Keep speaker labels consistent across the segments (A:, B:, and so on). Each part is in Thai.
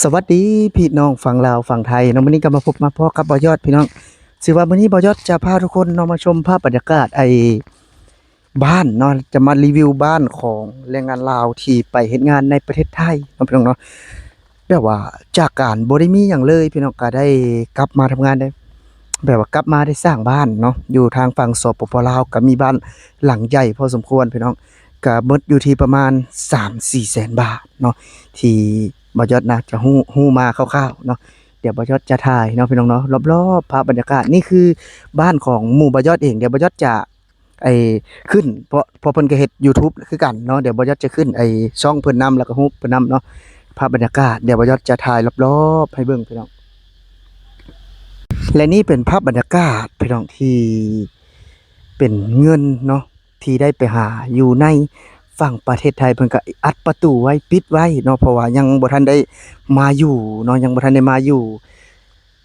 A: สวัสดีพี่น้องฝั่งลาวฝั่งไทยเนาะมื้อนี้ก็มาพบมาพ้อกับบ่ยอดพี่น้องสิว่ามื้อนี้บ่ยอดจะพาทุกคนเนาะมาชมภาพบรรยากาศบ้านเนาะจะมารีวิวบ้านของแรงงานลาวที่ไปเฮ็ดงานในประเทศไทยเนาะพี่น้องเนาะแบบว่าจากการบ่ได้มีหยังเลยพี่น้องก็ได้กลับมาทำงานได้แบบว่ากลับมาได้สร้างบ้านเนาะอยู่ทางฝั่งสปปลาวก็มีบ้านหลังใหญ่พอสมควรพี่น้องก็เบิดอยู่ที่ประมาณ3-4แสนบาทเนาะที่บ่ยอดนะจะฮู้มาคร่าวๆเนาะ เดี๋ยวบอยอดจะถ่ายเนาะพี่น้องเนาะรอบๆภาพบรรยากาศนี่คือบ้านของหมู่บอยอดเองเดี๋ยวบอยอดจะไอ้ขึ้นเพราะเพิ่นก็เฮ็ด YouTube คือกันเนาะเดี๋ยวบอยอดจะขึ้นไอ้ช่องเพิ่นนำแล้วก็รูปเพิ่นนำเนาะภาพบรรยากาศเดี๋ยวบอยอดจะถ่ายรอบๆให้เบิ่งพี่น้องและนี่เป็นภาพบรรยากาศพี่น้องที่เป็นเงินเนาะที่ได้ไปหาอยู่ในฝั่งประเทศไทยเพิ่นก็อัดประตูไว้ปิดไว้เนาะเพราะว่ายังบ่ทันได้มาอยู่เนาะยังบ่ทันได้มาอยู่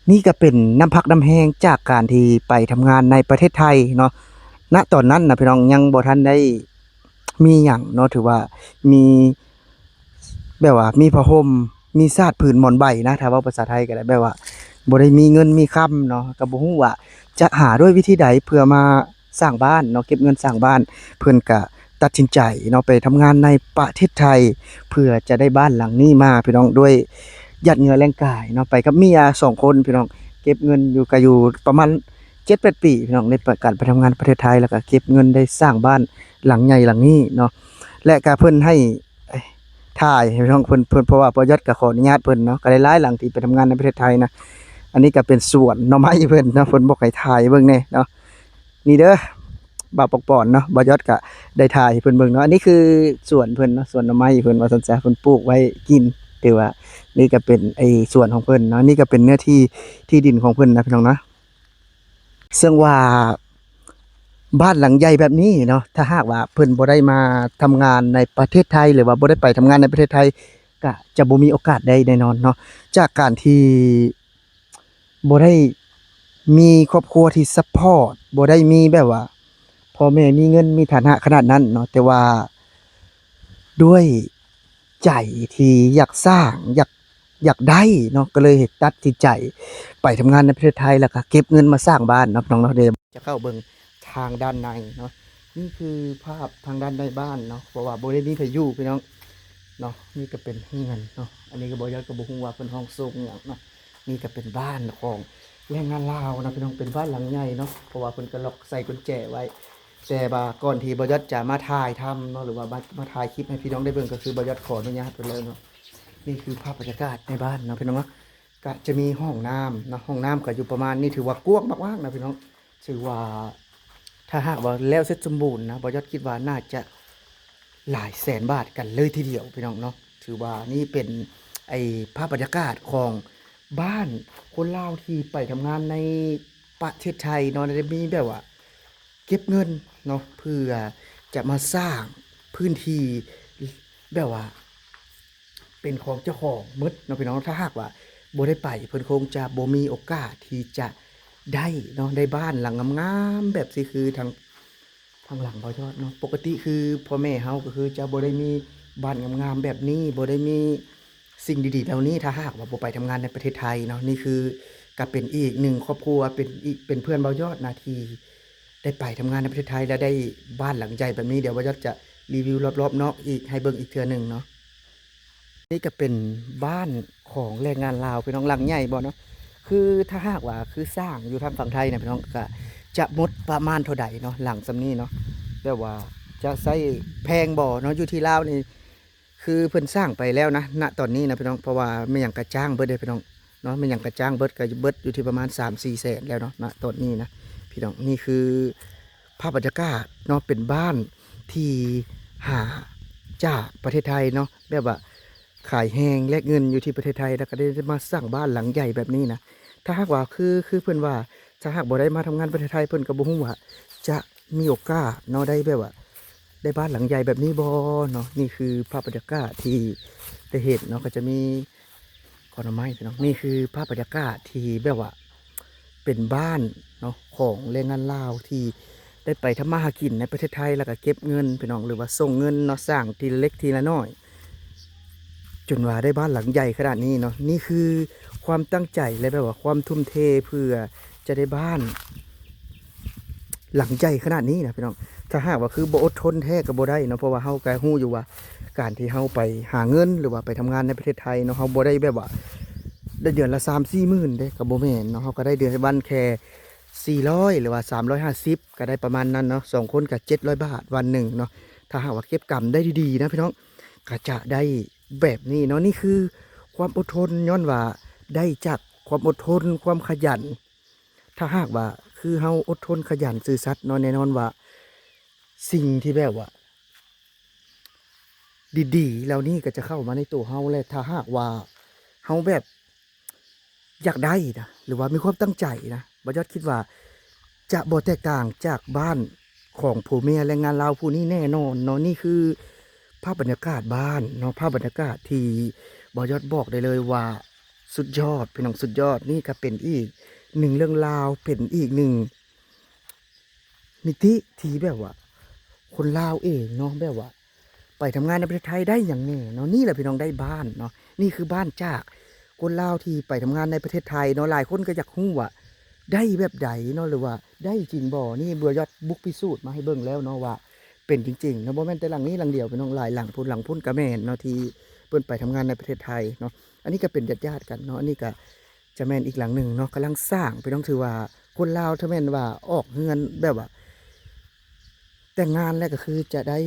A: นี่ก็เป็นน้ำพักน้ำแห้งจากการที่ไปทำงานในประเทศไทยเนาะณตอนนั้นนะพี่น้องยังบ่ทันได้มีหยังเนาะถือว่ามีแบบว่ามีผ้าห่มมีซาดผืนหมอนใบนะถ้าเว้าภาษาไทยก็ได้แบบว่าบ่ได้มีเงินมีค่ำเนาะก็บ่ฮู้ว่าจะหาด้วยวิธีใดเพื่อมาสร้างบ้านเนาะเก็บเงินสร้างบ้านเพิ่นก็ตัดสินใจเนาะไปทำงานในประเทศไทยเพื่อจะได้บ้านหลังนี้มาพี่น้องด้วยหยาดเหงื่อแรงกายเนาะไปกับเมีย2คนพี่น้อง เก็บเงินอยู่ก็อยู่ประมาณ7-8ปีพี่น้องในการไปทำงานประเทศไทยแล้วก็เก็บเงินได้สร้างบ้านหลังใหญ่หลังนี้เนาะและก็เพิ่นให้เอ้ยถ่ายให้พี่น้องเพิ่นเพราะว่าบ่ยศก็ขออนุญาตเพิ่นเนาะก็หลายๆหลังที่ไปทำงานในประเทศไทยนะอันนี้ก็เป็นสวนหน่อไม้เพิ่นเนาะเพิ่นบอกให้ถ่ายเบิ่งแหน่เนาะนี่เด้อบ่าวปกป้อนเนาะบ่ยศก็ได้ถ่ายให้เพิ่นเบิ่งเนาะอันนี้คือสวนเพิ่นเนาะสวนหน่อไม้เพิ่นว่าซั่นซะเพิ่นปลูกไว้กินถือว่านี่ก็เป็นไอ้สวนของเพิ่นเนาะนี่ก็เป็นเนื้อที่ดินของเพิ่นนะพี่น้องนะ ซึ่งว่าบ้านหลังใหญ่แบบนี้เนาะถ้าหากว่าเพิ่นบ่ได้มาทำงานในประเทศไทยหรือว่าบ่ได้ไปทำงานในประเทศไทยก็จะบ่มีโอกาสได้แน่นอนเนาะจากการที่บ่ได้มีครอบครัวที่ซัปพอร์ตบ่ได้มีแบบว่าพ่อแม่มีเงินมีฐานะขนาดนั้นเนาะแต่ว่าด้วยใจที่อยากสร้างอยากได้เนาะก็เลยตัดสินใจไปทำงานในประเทศไทยแล้วก็เก็บเงินมาสร้างบ้านเนาะพี่น้องเนาะเดี๋ยวจะเข้าเบิ่ง ทางด้านในเนาะนี่คือภาพทางด้านในบ้านเนาะเพราะว่าบริเวณนี้พายุพี่น้องเนาะนี่ก็เป็นเฮือนเนาะอันนี้ก็บริยอดก็บ่ฮู้ว่าเป็นห้องทรงหยังเนาะนี่ก็เป็นบ้านของแรงงานลาวนะพี่น้องเป็นบ้านหลังใหญ่เนาะเพราะว่าเพิ่นก็ล็อกใส่กุญแจไว้แต่ว่าก่อนที่บริยอดจะมาถ่ายทำเนาะหรือว่ามาถ่ายคลิปให้พี่น้องได้เบิ่งก็คือบริยอดขออนุญาตไปแล้วเนาะนี่คือภาพบรรยากาศในบ้านเนาะพี่น้องเนาะก็จะมีห้องน้ำเนาะห้องน้ำก็อยู่ประมาณนี้ถือว่ากว้างมากๆนะพี่น้องถือว่า ถ้าหากว่าแล้วเสร็จสมบูรณ์นะบอยอดคิดว่าน่าจะหลายแสนบาทกันเลยทีเดียวพี่น้องเนาะถือว่านี่เป็นไอ้ภาพบรรยากาศของบ้านคนลาวที่ไปทำงานในประเทศไทยเนาะได้มีแบบว่าเก็บเงินเนาะเพื่อจะมาสร้างพื้นที่แบบว่าเป็นของเจ้าของหมดเนาะพี่น้องถ้าหากว่าบ่ได้ไปเพิ่นคงจะบ่มีโอกาสที่จะได้เนาะได้บ้านหลังงามๆแบบสิคือทางหลังบ่ยอดเนาะปกติคือพ่อแม่เฮาก็คือจะบ่ได้มีบ้านงามๆแบบนี้บ่ได้มีสิ่งดีๆเหล่านี้ถ้าหากว่าบ่ไปทำงานในประเทศไทยเนาะนี่คือก็เป็นอีกหนึ่งครอบครัวเป็นเพื่อนบ่ยอดนะที่ได้ไปทำงานในประเทศไทยและได้บ้านหลังใหญ่แบบนี้เดี๋ยวบ่ยอดจะรีวิวรอบๆเนาะอีกให้เบิ่งอีกเทื่อหนึ่งเนาะ นี่ก็เป็นบ้านของแรงงานลาวพี่น้องหลังใหญ่บ่เนาะคือถ้าหากว่าคือสร้างอยู่ทางฝั่งไทยเนี่ยพี่น้องก็จะหมดประมาณเท่าใดเนาะหลังซำนี้เนาะแบบว่าจะใช้แพงบ่เนาะอยู่ที่ลาวนี่คือเพิ่นสร้างไปแล้วนะณตอนนี้นะพี่น้องเพราะว่าไม่หยังกระจ้างเบิดเด้อพี่น้องเนาะไม่หยังกระจ้างเบิดก็เบิดอยู่ที่ประมาณ3-4แสนแล้วเนาะณตอนนี้นะพี่น้องนี่คือภาพบรรยากาศเนาะเป็นบ้านที่หาจากประเทศไทยเนาะแบบว่า ขายแหงแลกเงินอยู่ที่ประเทศไทยแล้วก็ได้มาสร้างบ้านหลังใหญ่แบบนี้นะถ้าหากว่าคือเพิ่นว่าถ้าหากบ่ได้มาทำงานประเทศไทยเพิ่นก็บ่ฮู้ว่าจะมีโอกาสเนาะได้แบบว่าได้บ้านหลังใหญ่แบบนี้บ่เนาะนี่คือภาพบรรยากาศที่ได้เห็นเนาะก็จะมีขอนไม้พี่น้องนี่คือภาพบรรยากาศที่แบบว่าเป็นบ้านเนาะของแรงงานลาวที่ได้ไปทำมาหากินในประเทศไทยแล้วก็เก็บเงินพี่น้องหรือว่าส่งเงินเนาะสร้างทีละเล็กทีละน้อย จนว่าได้บ้านหลังใหญ่ขนาดนี้เนาะนี่คือความตั้งใจและแบบว่าความทุ่มเทเพื่อจะได้บ้านหลังใหญ่ขนาดนี้นะพี่น้องถ้าหากว่าคือบ่อดทนแท้ก็บ่ได้เนาะเพราะว่าเฮาก็ฮู้อยู่ว่าการที่เฮาไปหาเงินหรือว่าไปทำงานในประเทศไทยเนาะเฮาบ่ได้แบบว่าได้เดือนละ3-4หมื่นเด้ก็บ่แม่นเนาะเฮาก็ได้เดือนวันแค่400หรือว่า350ก็ได้ประมาณนั้นเนาะ2คนก็700บาทวันหนึ่งเนาะถ้าหากว่าเก็บกำได้ดีๆนะพี่น้องก็จะได้แบบนี้เนาะนี่คือความอดทนย้อนว่าได้จากความอดทนความขยันถ้าหากว่าคือเฮาอดทนขยันซื่อสัตย์เนาะแน่นอนว่าสิ่งที่แบบว่าดีๆแล้วนี่ก็จะเข้ามาในตัวเฮาและถ้าหากว่าเฮาแบบอยากได้นะหรือว่ามีความตั้งใจนะบ่ยอดคิดว่าจะบ่แตกต่างจากบ้านของผัวเมียแรงงานลาวผู้นี้แน่นอนเนาะนี่คือภาพบรรยากาศบ้านเนาะภาพบรรยากาศที่บ่ยอดบอกได้เลยว่าสุดยอดพี่น้องสุดยอดนี่ก็เป็นอีกหนึ่งเรื่องราวเป็นอีกหนึ่งมิติที่แบบว่าคนลาวเองเนาะแบบว่า ไปทำงานในประเทศไทยได้อย่างแน่เนาะนี่แหละพี่น้องได้บ้านเนาะนี่คือบ้านจากคนลาวที่ไปทำงานในประเทศไทยเนาะหลายคนก็อยากรู้ว่าได้แบบใดเนาะหรือว่าได้จริงบ่นี่เบื่อยอดบุกพิสูจน์มาให้เบิ่งแล้วเนาะว่าเป็นจริงๆเนาะบ่แม่นแต่หลังนี้หลังเดียวพี่น้องหลายหลังพุ่นก็แม่นเนาะที่เพิ่นไปทำงานในประเทศไทยเนาะอันนี้ก็เป็นญาติๆกันเนาะอันนี้ก็จะแม่นอีกหลังหนึ่งเนาะกำลังสร้างพี่น้องถือว่าคนลาวถ้าแม่นว่าออกเฮือนแบบว่า แต่งงานแล้วก็คือจะได้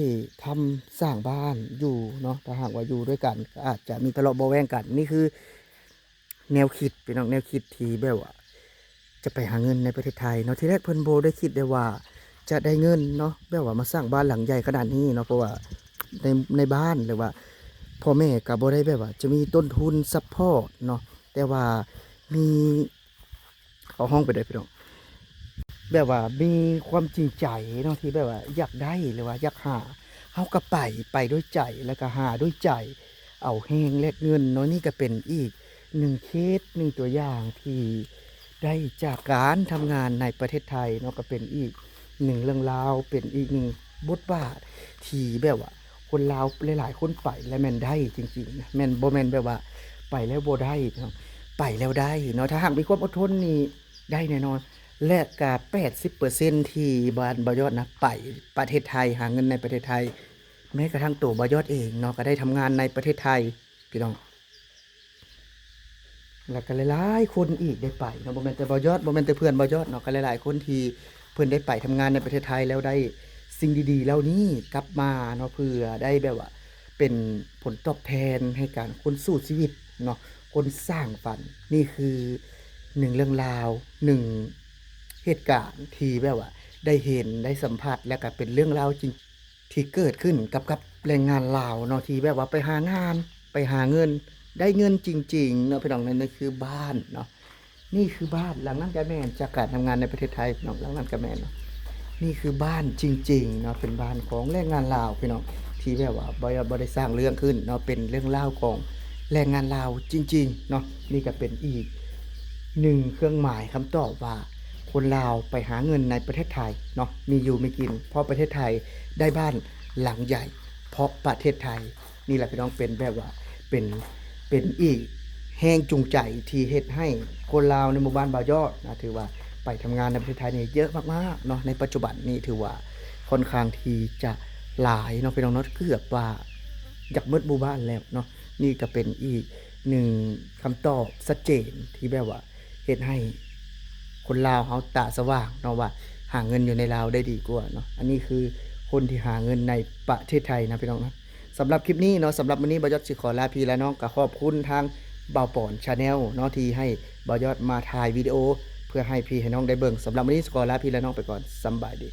A: ทำสร้างบ้านอยู่เนาะถ้าหากว่าอยู่ด้วยกันก็อาจจะมีทะเลาะเบาะแว้งกันนี่คือแนวคิดเป็นน้องแนวคิดที่แบบว่าจะไปหาเงินในประเทศไทยเนาะที่แรกเพิ่นโบได้คิดได้ว่าจะได้เงินเนาะแบบว่ามาสร้างบ้านหลังใหญ่ขนาดนี้เนาะเพราะว่าในในบ้านหรือว่าพ่อแม่ก็บ่ได้แบบว่าจะมีต้นทุนซัพพอร์ตเนาะแต่ว่ามีเขาห้องไปได้พี่น้อง แบบว่ามีความจริงใจเนาะที่แบบว่าอยากได้หรือว่าอยากหาเขาก็ไปด้วยใจแล้วก็หาด้วยใจเอาแหงแลกเงินเนาะนี่ก็เป็นอีกหนึ่งเคสหนึ่งตัวอย่างที่ได้จากการทำงานในประเทศไทยเนาะก็เป็นอีกหนึ่งเรื่องราวเป็นอีกหนึ่งบทบาทที่แบบว่าคนลาวหลายๆคนไปแล้วแม่นได้จริงๆนะแม่นบ่แม่นแบบว่าไปแล้วบ่ได้เนาะไปแล้วได้เนาะถ้าหากมีความอดทนนี่ได้แน่นอน และก็80%ที่บ้านบ่ยอดนะไปประเทศไทยหาเงินในประเทศไทยแม้กระทั่งตัวบ่ยอดเองเนาะก็ได้ทำงานในประเทศไทยพี่น้องแล้วก็หลายๆคนอีกได้ไปเนาะบ่แม่นแต่บ่ยอดบ่แม่นแต่เพื่อนบ่ยอดเนาะก็หลายๆคนที่เพิ่นได้ไปทำงานในประเทศไทยแล้วได้สิ่งดีๆเหล่านี้กลับมาเนาะเพื่อได้แบบว่าเป็นผลตอบแทนให้การคนสู้ชีวิตเนาะคนสร้างฝันนี่คือหนึ่งเรื่องราวหนึ่ง เหตุการณ์ที่แบบว่าได้เห็นได้สัมผัสแล้วก็เป็นเรื่องราวจริงที่เกิดขึ้นกับแรงงานลาวเนาะที่แบบว่าไปหางานไปหาเงินได้เงินจริงๆเนาะพี่น้องนั่นคือบ้านเนาะนี่คือบ้านหลังนั้นก็แม่นจากการทำงานในประเทศไทยพี่น้องหลังนั้นก็แม่นเนาะนี่คือบ้านจริงๆเนาะเป็นบ้านของแรงงานลาวพี่น้องที่แบบว่าบ่ได้สร้างเรื่องขึ้นเนาะเป็นเรื่องราวของแรงงานลาวจริงๆเนาะนี่ก็เป็นอีก หนึ่งเครื่องหมายคำตอบว่าคนลาวไปหาเงินในประเทศไทยเนาะมีอยู่มีกินเพราะประเทศไทยได้บ้านหลังใหญ่เพราะประเทศไทยนี่แหละพี่น้องเป็นแบบว่าเป็นเป็นอีกแห้งจูงใจที่เฮ็ดให้คนลาวในหมู่บ้านบ่าวยอดนะถือว่าไปทำงานในประเทศไทยนี่เยอะมากๆเนาะในปัจจุบันนี้ถือว่าค่อนข้างที่จะหลายเนาะพี่น้องเนาะเกือบว่าอยากหมดหมู่บ้านแล้วเนาะนี่ก็เป็นอีกหนึ่งคำตอบชัดเจนที่แบบว่า เฮ็ดให้คนลาวเขาตาสว่างเนาะว่าหาเงินอยู่ในลาวได้ดีกว่าเนาะอันนี้คือคนที่หาเงินในประเทศไทยนะพี่น้องนะสำหรับคลิปนี้เนาะสำหรับวันนี้บ่าวยอดสิขอลาพี่และน้องก็ขอบคุณทางบ่าวปอนชาแนลเนาะที่ให้บ่าวยอดมาถ่ายวิดีโอเพื่อให้พี่ให้น้องได้เบิ่งสำหรับวันนี้ขอลาพี่และน้องไปก่อนสำบายดี